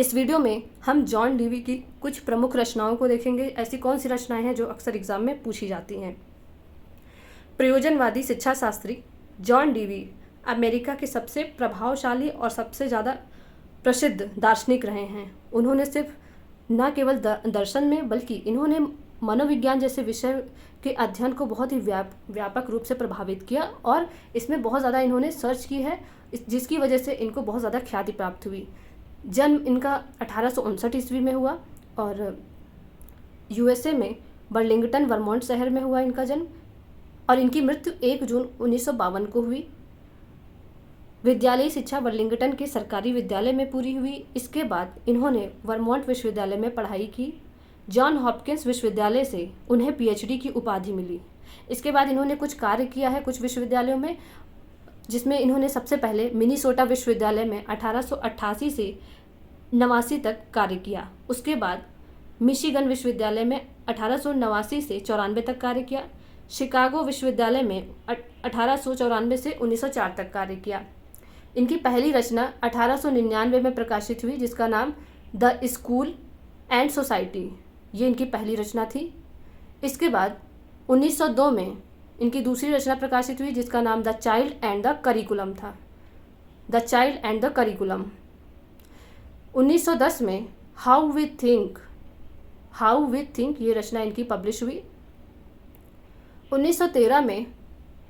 इस वीडियो में हम जॉन डीवी की कुछ प्रमुख रचनाओं को देखेंगे। ऐसी कौन सी रचनाएं हैं जो अक्सर एग्जाम में पूछी जाती हैं। प्रयोजनवादी शिक्षा शास्त्री जॉन डीवी अमेरिका के सबसे प्रभावशाली और सबसे ज़्यादा प्रसिद्ध दार्शनिक रहे हैं। उन्होंने सिर्फ न केवल दर्शन में बल्कि इन्होंने मनोविज्ञान जैसे विषय के अध्ययन को बहुत ही व्यापक रूप से प्रभावित किया और इसमें बहुत ज़्यादा इन्होंने सर्च की है, जिसकी वजह से इनको बहुत ज़्यादा ख्याति प्राप्त हुई। जन्म इनका 1859 ईस्वी में हुआ और यूएसए में बर्लिंगटन वर्मोंट शहर में हुआ इनका जन्म और इनकी मृत्यु 1 जून 1952 को हुई। विद्यालयी शिक्षा बर्लिंगटन के सरकारी विद्यालय में पूरी हुई। इसके बाद इन्होंने वर्मोंट विश्वविद्यालय में पढ़ाई की। जॉन हॉपकिंस विश्वविद्यालय से उन्हें पीएचडी की उपाधि मिली। इसके बाद इन्होंने कुछ कार्य किया है कुछ विश्वविद्यालयों में, जिसमें इन्होंने सबसे पहले मिनीसोटा विश्वविद्यालय में 1888 से 89 तक कार्य किया। उसके बाद मिशिगन विश्वविद्यालय में 1889 से 94 तक कार्य किया। शिकागो विश्वविद्यालय में 1894 से 1904 तक कार्य किया। इनकी पहली रचना 1899 में प्रकाशित हुई, जिसका नाम द स्कूल एंड सोसाइटी, ये इनकी पहली रचना थी। इसके बाद 1902 में इनकी दूसरी रचना प्रकाशित हुई, जिसका नाम the child and the curriculum था। The child and the curriculum. 1910 में हाउ वी थिंक ये रचना इनकी पब्लिश हुई। 1913 में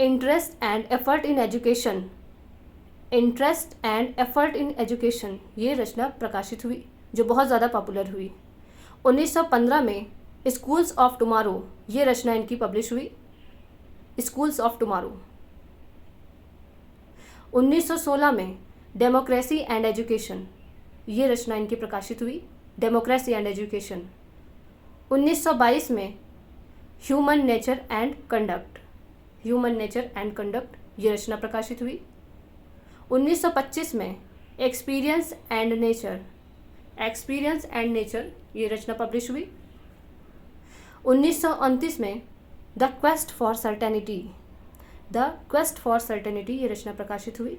interest and effort in education ये रचना प्रकाशित हुई, जो बहुत ज़्यादा पॉपुलर हुई। 1915 में स्कूल्स ऑफ टुमारो ये रचना इनकी पब्लिश हुई, स्कूल्स ऑफ टुमारो। 1916 में डेमोक्रेसी एंड एजुकेशन ये रचना इनकी प्रकाशित हुई, डेमोक्रेसी एंड एजुकेशन। 1922 में ह्यूमन नेचर एंड कंडक्ट ये रचना प्रकाशित हुई। 1925 में एक्सपीरियंस एंड नेचर ये रचना पब्लिश हुई। 1929 में द क्वेस्ट फॉर सर्टेनिटी ये रचना प्रकाशित हुई।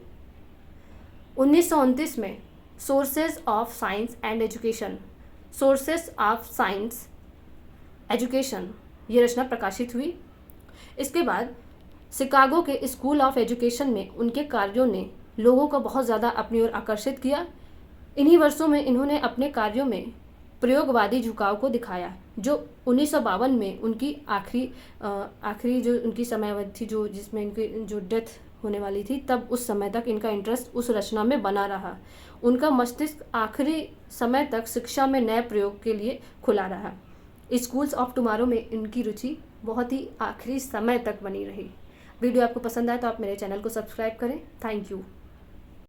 1929 में सोर्सेज ऑफ साइंस एजुकेशन ये रचना प्रकाशित हुई। इसके बाद शिकागो के स्कूल ऑफ एजुकेशन में उनके कार्यों ने लोगों को बहुत ज़्यादा अपनी ओर आकर्षित किया। इन्हीं वर्षों में इन्होंने अपने कार्यों में प्रयोगवादी झुकाव को दिखाया, जो 1952 में उनकी आखिरी जो उनकी समयावधि थी, जिसमें इनकी जो डेथ होने वाली थी, तब उस समय तक इनका इंटरेस्ट उस रचना में बना रहा। उनका मस्तिष्क आखिरी समय तक शिक्षा में नए प्रयोग के लिए खुला रहा। स्कूल्स ऑफ टुमारो में इनकी रुचि बहुत ही आखिरी समय तक बनी रही। वीडियो आपको पसंद आए तो आप मेरे चैनल को सब्सक्राइब करें। Thank you.